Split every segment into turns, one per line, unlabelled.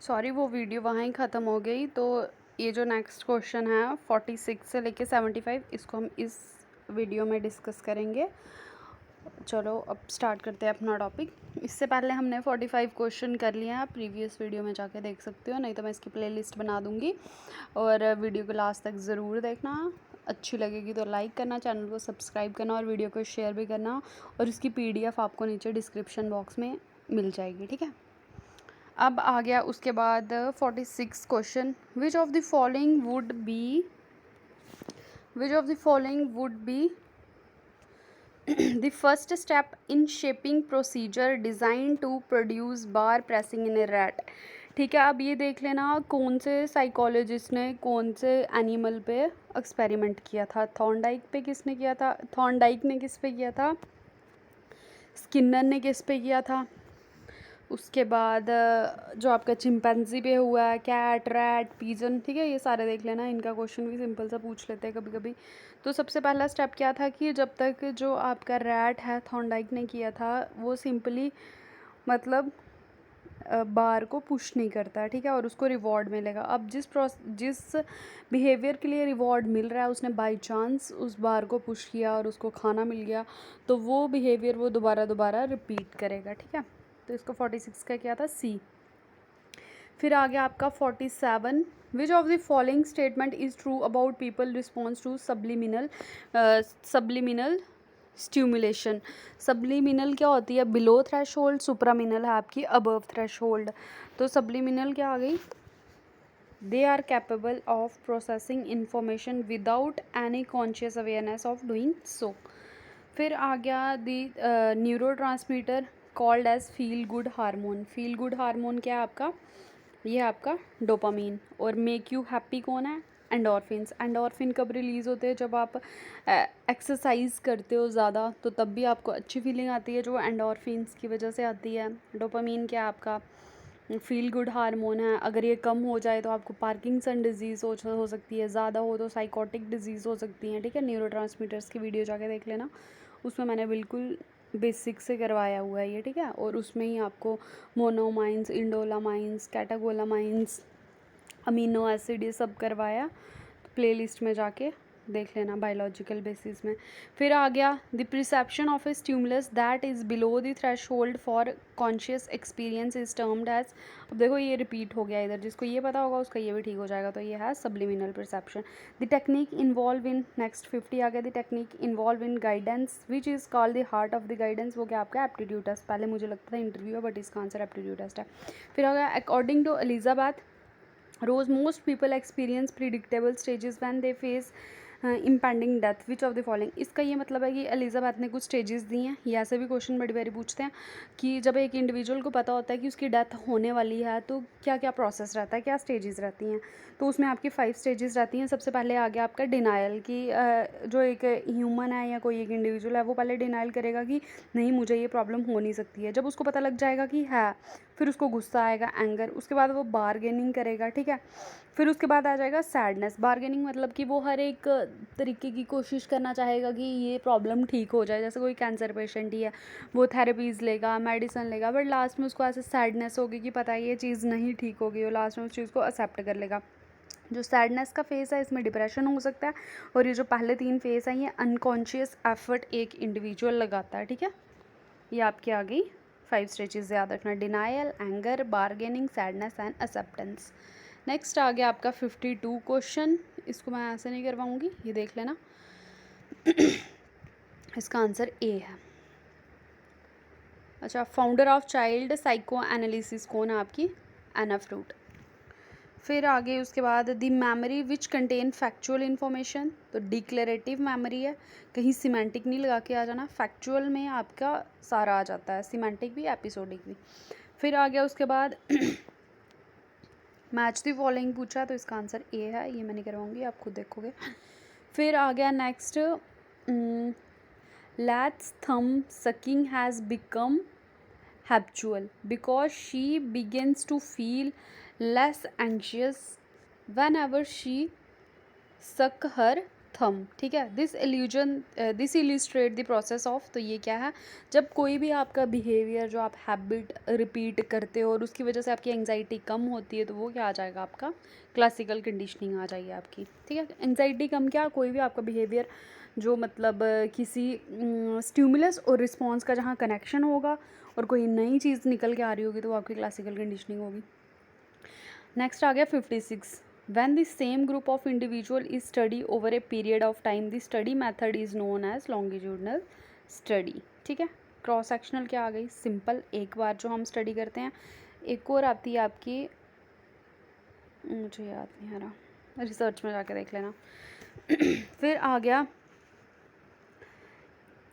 Sorry, वो video वहाँ ही ख़त्म हो गई। तो ये जो नेक्स्ट क्वेश्चन है 46 से लेके 75, इसको हम इस वीडियो में डिस्कस करेंगे। चलो अब स्टार्ट करते हैं अपना टॉपिक। इससे पहले हमने 45 क्वेश्चन कर लिए हैं, आप प्रीवियस वीडियो में जाके देख सकते हो, नहीं तो मैं इसकी प्लेलिस्ट बना दूँगी। और वीडियो को लास्ट तक ज़रूर देखना, अच्छी लगेगी तो लाइक करना, चैनल को सब्सक्राइब करना और वीडियो को शेयर भी करना। और इसकी PDF आपको नीचे डिस्क्रिप्शन बॉक्स में मिल जाएगी, ठीक है। अब आ गया उसके बाद 46 question. Which of the following would be the first step in shaping procedure design to produce bar pressing in a rat. ठीक है, अब ये देख लेना कौन से साइकोलॉजिस्ट ने कौन से एनिमल पे एक्सपेरिमेंट किया था। थॉर्नडाइक पे किसने किया था? थॉर्नडाइक ने किस पे किया था? स्किनर ने किस पे किया था? उसके बाद जो आपका चिंपैंजी पे हुआ है, कैट, रैट, पीजन, ठीक है, ये सारे देख लेना। इनका क्वेश्चन भी सिंपल सा पूछ लेते हैं कभी कभी। तो सबसे पहला स्टेप क्या था कि जब तक जो आपका रैट है थॉर्नडाइक ने किया था, वो सिंपली मतलब बार को पुश नहीं करता, ठीक है, और उसको रिवॉर्ड मिलेगा। अब जिस बिहेवियर के लिए रिवॉर्ड मिल रहा है, उसने बाय चांस उस बार को पुश किया और उसको खाना मिल गया, तो वो बिहेवियर वो दोबारा रिपीट करेगा, ठीक है। तो इसको 46 का क्या था? सी। फिर आ गया आपका 47। Which of the following statement is true about people response to subliminal stimulation. Subliminal क्या होती है? बिलो थ्रेशोल्ड, सुप्रामिनल है आपकी अबव थ्रेशोल्ड। तो सब्लिमिनल क्या आ गई? They are capable of processing information without any conscious awareness of doing so. फिर आ गया the neurotransmitter called as feel good hormone. Feel good hormone क्या है आपका? ये है आपका डोपामीन। और मेक यू हैप्पी कौन है? एंडोर्फिन्स। एंडोर्फिन कब रिलीज़ होते हैं? जब आप एक्सरसाइज करते हो ज़्यादा, तो तब भी आपको अच्छी फीलिंग आती है, जो एंडोर्फिन्स की वजह से आती है। डोपामीन क्या है आपका? फील गुड हार्मोन है। अगर ये कम हो जाए तो आपको पार्किंसन डिजीज़ हो सकती है, ज़्यादा हो तो साइकोटिक डिजीज़ हो सकती हैं, ठीक है। न्यूरोट्रांसमीटर्स की वीडियो जाके देख लेना, उसमें मैंने बिल्कुल बेसिक से करवाया हुआ है ये, ठीक है। और उसमें ही आपको मोनोमाइंस, इंडोलामाइंस, कैटागोलामाइंस, अमीनो एसिड, ये सब करवाया। प्लेलिस्ट में जाके देख लेना बायोलॉजिकल बेसिस में। फिर आ गया the perception of a stimulus that is below the threshold for conscious experience is termed as. अब देखो ये रिपीट हो गया इधर, जिसको ये पता होगा उसका ये भी ठीक हो जाएगा। तो ये है subliminal perception. The technique involve in next 50 आ गया। The technique involve in guidance which is called the heart of the guidance. वो क्या आपका? Aptitude test. पहले मुझे लगता था इंटरव्यू है, बट इसका आंसर एप्टीट्यूड टेस्ट है। फिर आ गया according to Elizabeth Rose, most people experience predictable stages when they face impending death. Which of the following. इसका ये मतलब है कि एलिजाबेथ ने कुछ स्टेजेस दी हैं। ये ऐसे भी क्वेश्चन बड़ी बारी पूछते हैं कि जब एक इंडिविजुअल को पता होता है कि उसकी डेथ होने वाली है, तो क्या क्या प्रोसेस रहता है, क्या स्टेजेस रहती हैं। तो उसमें आपकी 5 स्टेजेस रहती हैं। सबसे पहले आ गया आपका डिनाइल की जो एक ह्यूमन है या कोई एक इंडिविजुअल है, वो पहले डिनाइल करेगा कि नहीं, मुझे ये प्रॉब्लम हो नहीं सकती है। जब उसको पता लग जाएगा कि है, फिर उसको गुस्सा आएगा, एंगर। उसके बाद वो बारगेनिंग करेगा, ठीक है। फिर उसके बाद आ जाएगा सैडनेस। बारगेनिंग मतलब कि वो हर एक तरीके की कोशिश करना चाहेगा कि ये प्रॉब्लम ठीक हो जाए। जैसे कोई कैंसर पेशेंट ही है, वो थेरेपीज़ लेगा, मेडिसिन लेगा, बट लास्ट में उसको ऐसे सैडनेस होगी कि पता है ये चीज़ नहीं ठीक होगी, वो लास्ट में उस चीज़ को एक्सेप्ट कर लेगा। जो सैडनेस का फेस है, इसमें डिप्रेशन हो सकता है। और ये जो पहले 3 फेस हैं, ये अनकॉन्शियस एफर्ट एक इंडिविजुअल लगाता है, ठीक है। ये आपकी आ गई 5 स्टेजेस, याद रखना। Denial, anger, bargaining, sadness and acceptance. Next आ गया आपका 52 क्वेश्चन। इसको मैं ऐसे नहीं करवाऊंगी, ये देख लेना। इसका आंसर ए है। अच्छा, founder of child psycho analysis कौन है आपकी? एना फ्रूट। फिर आगे उसके बाद the memory which contain factual information. तो डिक्लेरेटिव मेमोरी है, कहीं सिमेंटिक नहीं लगा के आ जाना। फैक्चुअल में आपका सारा आ जाता है, सिमेंटिक भी एपिसोडिक भी। फिर आ गया उसके बाद मैच द फॉलोइंग पूछा, तो इसका आंसर ए है। ये मैं नहीं करवाऊंगी, आप खुद देखोगे। फिर आ गया नेक्स्ट, लैट्स थम sucking has become habitual because she begins to feel less anxious whenever she suck her थम, ठीक है। This illustrate the process of, तो ये क्या है, जब कोई भी आपका बिहेवियर जो आप हैबिट रिपीट करते हो और उसकी वजह से आपकी एंग्जाइटी कम होती है, तो वो क्या आ जाएगा आपका, क्लासिकल कंडीशनिंग आ जाएगी आपकी, ठीक है। एंग्जाइटी कम क्या, कोई भी आपका बिहेवियर जो मतलब किसी स्टिमुलस और रिस्पॉन्स का जहाँ कनेक्शन होगा और कोई नई चीज़ निकल के आ रही होगी, तो वो आपकी क्लासिकल कंडीशनिंग होगी। नेक्स्ट आ गया 56, when the same group of individual is study over a period of time, the study method is known as longitudinal study, ठीक है। क्रॉस सेक्शनल क्या आ गई, सिंपल, एक बार जो हम स्टडी करते हैं। एक और आती है आपकी, मुझे याद नहीं आ रहा, रिसर्च में जाके देख लेना। फिर आ गया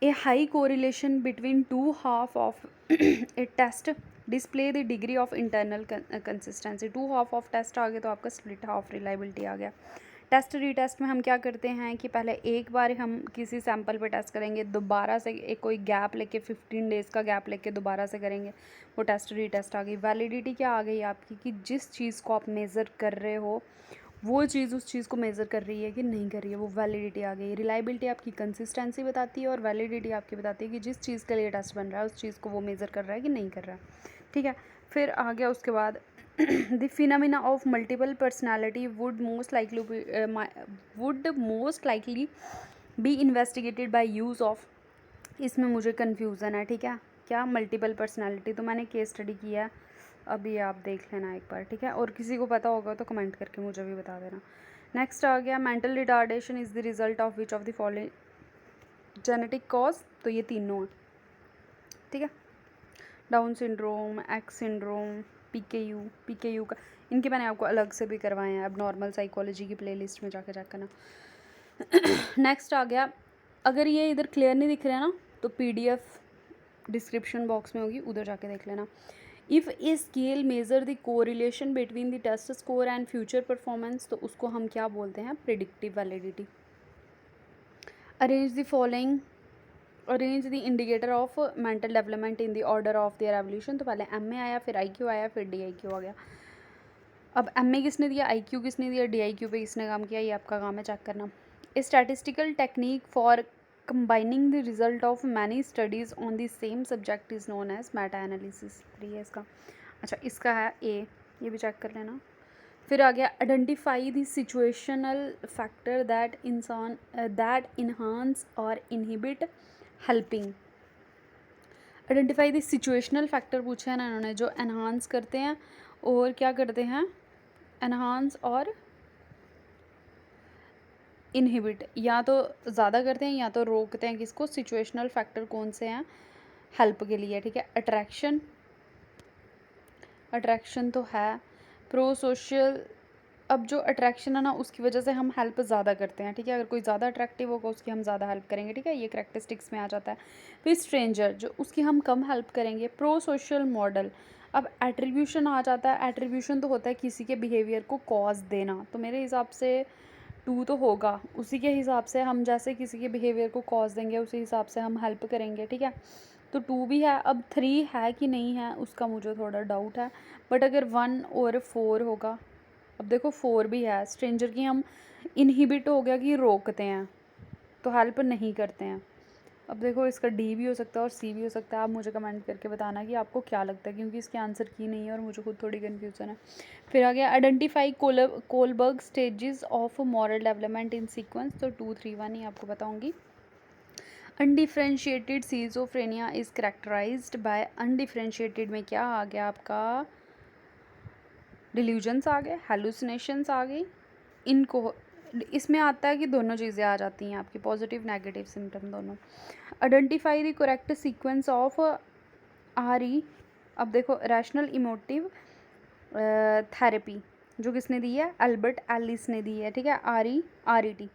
a high correlation between two half of a test display the degree of internal consistency. Two half of test आ गया तो आपका स्प्लिट हाफ रिलायबिलिटी आ गया। टेस्ट रीटेस्ट में हम क्या करते हैं कि पहले एक बार हम किसी सैंपल पे टेस्ट करेंगे, दोबारा से एक कोई गैप लेके 15 डेज़ का गैप लेके दोबारा से करेंगे, वो टेस्ट रीटेस्ट आ गई। वैलिडिटी क्या आ गई आपकी कि जिस चीज़ को आप मेज़र कर रहे हो वो चीज़ उस चीज़ को मेज़र कर रही है कि नहीं कर रही है, वो वैलिडिटी आ गई। रिलायबिलिटी आपकी कंसिस्टेंसी बताती है और वैलिडिटी आपकी बताती है कि जिस चीज़ के लिए टेस्ट बन रहा है उस चीज़ को वो मेज़र कर रहा है कि नहीं कर रहा है, ठीक है। फिर आ गया उसके बाद the phenomena of multiple personality would most likely be investigated by use of, इसमें मुझे कन्फ्यूज़न है, ठीक है। क्या मल्टीपल पर्सनैलिटी, तो मैंने केस स्टडी किया है, अभी आप देख लेना एक बार, ठीक है। और किसी को पता होगा तो कमेंट करके मुझे भी बता देना। नेक्स्ट आ गया mental retardation is the result of which of the following genetic cause, तो ये तीनों हैं, ठीक है। Down syndrome, x syndrome, PKU का, इनके मैंने आपको अलग से भी करवाए हैं, अब नॉर्मल साइकोलॉजी की प्लेलिस्ट में जाके चेक करना। नेक्स्ट आ गया, अगर ये इधर क्लियर नहीं दिख रहा है ना तो PDF डिस्क्रिप्शन बॉक्स में होगी, उधर जाके देख लेना। If a scale measure the correlation between the test score and future performance, तो उसको हम क्या बोलते हैं, predictive validity. Arrange the following, arrange the indicator of mental development in the order of their evolution, तो पहले MA आया, फिर IQ आया, फिर DIQ आ गया। अब MA किसने दिया, IQ किसने दिया, DIQ पे किसने काम किया, ये आपका काम है चेक करना। A statistical technique for combining the result of many studies on the same subject is known as meta analysis, ये इसका। अच्छा, इसका है A, ये भी चेक कर लेना। फिर आ गया identify the situational factor that enhance और inhibit helping. Identify the situational factor पूछा है ना इन्होंने, जो एनहांस करते हैं और क्या करते हैं, एनहांस और इनहिबिट, या तो ज़्यादा करते हैं या तो रोकते हैं किसको, सिचुएशनल फैक्टर कौन से हैं हेल्प के लिए, ठीक है। अट्रैक्शन तो है, प्रो सोशल, अब जो अट्रैक्शन है ना उसकी वजह से हम हेल्प ज़्यादा करते हैं, ठीक है। अगर कोई ज़्यादा अट्रैक्टिव होगा उसकी हम ज़्यादा हेल्प करेंगे, ठीक है, ये करैक्टरिस्टिक्स में आ जाता है। फिर स्ट्रेंजर, जो उसकी हम कम हेल्प करेंगे। प्रो सोशल मॉडल, अब एट्रीब्यूशन आ जाता है। एट्रीब्यूशन तो होता है किसी के बिहेवियर को कॉज देना, तो मेरे हिसाब से 2 तो होगा, उसी के हिसाब से हम जैसे किसी के बिहेवियर को कॉज देंगे उसी हिसाब से हम हेल्प करेंगे, ठीक है। तो 2 भी है। अब 3 है कि नहीं है उसका मुझे थोड़ा डाउट है, बट अगर 1 और 4 होगा, अब देखो 4 भी है। स्ट्रेंजर की हम इनहिबिट हो गया कि रोकते हैं, तो हेल्प नहीं करते हैं। अब देखो इसका D भी हो सकता है और C भी हो सकता है, आप मुझे कमेंट करके बताना कि आपको क्या लगता है, क्योंकि इसके आंसर की नहीं है और मुझे खुद थोड़ी कन्फ्यूज़न है। फिर आ गया identify Kohlberg stages of moral development in sequence, तो 2, 3, 1 ही आपको बताऊँगी। Undifferentiated schizophrenia is characterized by, undifferentiated में क्या आ गया आपका, डिल्यूजन्स आ गए, हेलुसिनेशंस आ गई। इनको इसमें आता है कि दोनों चीज़ें आ जाती हैं आपकी, पॉजिटिव नेगेटिव सिम्टम दोनों। Identify the correct sequence of RE, अब देखो रैशनल इमोटिव थेरेपी जो किसने दी है, अल्बर्ट एलिस ने दी है, ठीक है। RET,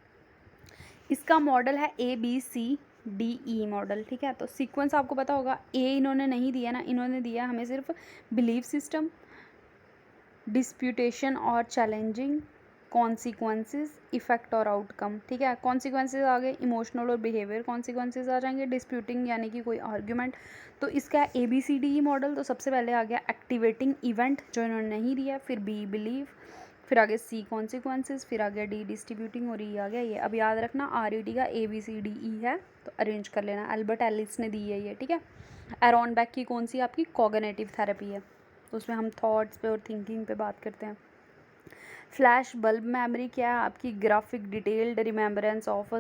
इसका मॉडल है ABCDE मॉडल, ठीक है। तो सीक्वेंस आपको पता होगा, A इन्होंने नहीं दिया ना, इन्होंने दिया हमें सिर्फ बिलीफ सिस्टम, डिस्प्यूटेशन और चैलेंजिंग, कॉन्सिक्वेंसेस, इफेक्ट और आउटकम, ठीक है। कॉन्सिक्वेंसेस आ गए, इमोशनल और बिहेवियर कॉन्सिक्वेंसेस आ जाएंगे, डिस्प्यूटिंग यानी कि कोई आर्ग्यूमेंट। तो इसका ABCDE मॉडल, तो सबसे पहले आ गया एक्टिवेटिंग इवेंट जो इन्होंने नहीं दिया, फिर B बिलीव, फिर आगे सी कॉन्सिक्वेंसेस, फिर आ गया डी डिस्ट्रीब्यूटिंग और ई आ गया ये। अब याद रखना RET का ABCDE है, तो अरेंज कर लेना। एल्बर्ट एलिस ने दी है ये, ठीक है। एरॉन बैक की कौन सी आपकी कॉग्निटिव थेरेपी है, तो उसमें हम थॉट्स पे और थिंकिंग पे बात करते हैं। फ्लैश बल्ब मेमोरी क्या है आपकी, graphic detailed remembrance of a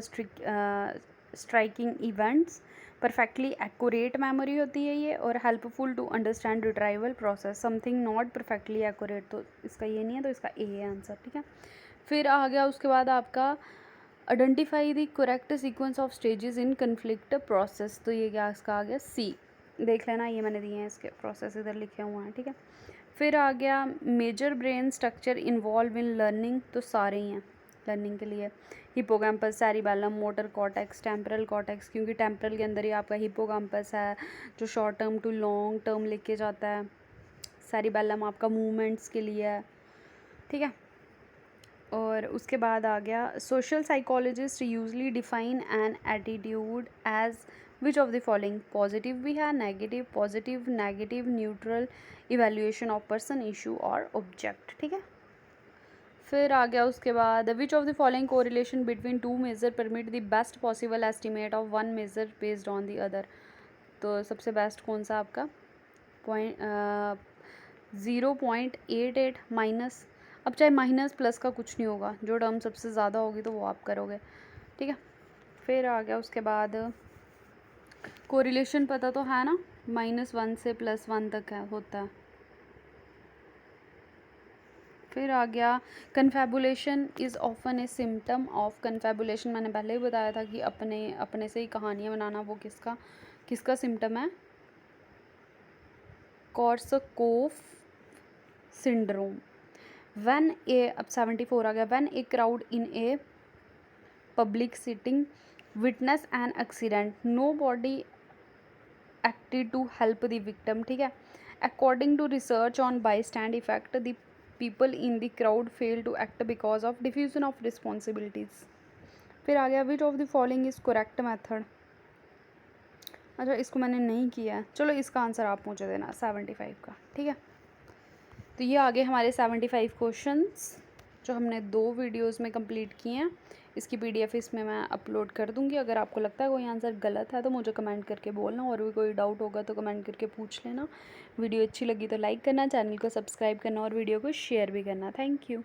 striking events, perfectly accurate memory होती है ये, और helpful to understand retrieval process, something not perfectly accurate, तो इसका ये नहीं है, तो इसका ए है आंसर, ठीक है। फिर आ गया उसके बाद आपका identify the correct sequence of stages in conflict process, तो ये क्या इसका आ गया सी, देख लेना, ये मैंने दिए हैं इसके प्रोसेस इधर लिखे हुए हैं, ठीक है। फिर आ गया major brain structure involve in learning, तो सारे ही हैं लर्निंग के लिए। Hippocampus, cerebellum, motor cortex, temporal cortex, क्योंकि टेम्परल के अंदर ही आपका हिपोकैम्पस है जो short term to long term लेके जाता है। सेरिबेलम आपका मूवमेंट्स के लिए है, ठीक है। और उसके बाद आ गया social psychologist usually define an attitude as which of the following, positive भी है, negative, positive, negative, neutral, evaluation of person, issue और ऑब्जेक्ट, ठीक है। फिर आ गया उसके बाद which of the following correlation between two measure permit the best possible estimate of one measure based on the other, तो सबसे बेस्ट कौन सा आपका 0.88 माइनस, अब चाहे माइनस प्लस का कुछ नहीं होगा, जो टर्म सबसे ज़्यादा होगी तो वो आप करोगे, ठीक है। फिर आ गया उसके बाद कोरिलेशन पता तो है ना, -1 से +1 तक है होता है। फिर आ गया confabulation is often A symptom of, confabulation मैंने पहले ही बताया था कि अपने से ही कहानियाँ बनाना, वो किसका सिम्टम है, कॉर्सकोफ सिंड्रोम। व्हेन ए, अब 74 आ गया, when a crowd in a public sitting witness an accident, nobody acted to help the victim, ठीक है। According to research on bystander effect, the people in the crowd fail to act because of diffusion of responsibilities. फिर आ गया which of the following is correct method, अच्छा इसको मैंने नहीं किया है, चलो इसका आंसर आप मुझे देना 75 का, ठीक है। तो ये आगे हमारे 75 क्वेश्चंस जो हमने 2 वीडियोस में कंप्लीट किए हैं। इसकी PDF इसमें मैं अपलोड कर दूँगी। अगर आपको लगता है कोई आंसर गलत है तो मुझे कमेंट करके बोलना, और भी कोई डाउट होगा तो कमेंट करके पूछ लेना। वीडियो अच्छी लगी तो लाइक करना, चैनल को सब्सक्राइब करना और वीडियो को शेयर भी करना। Thank you.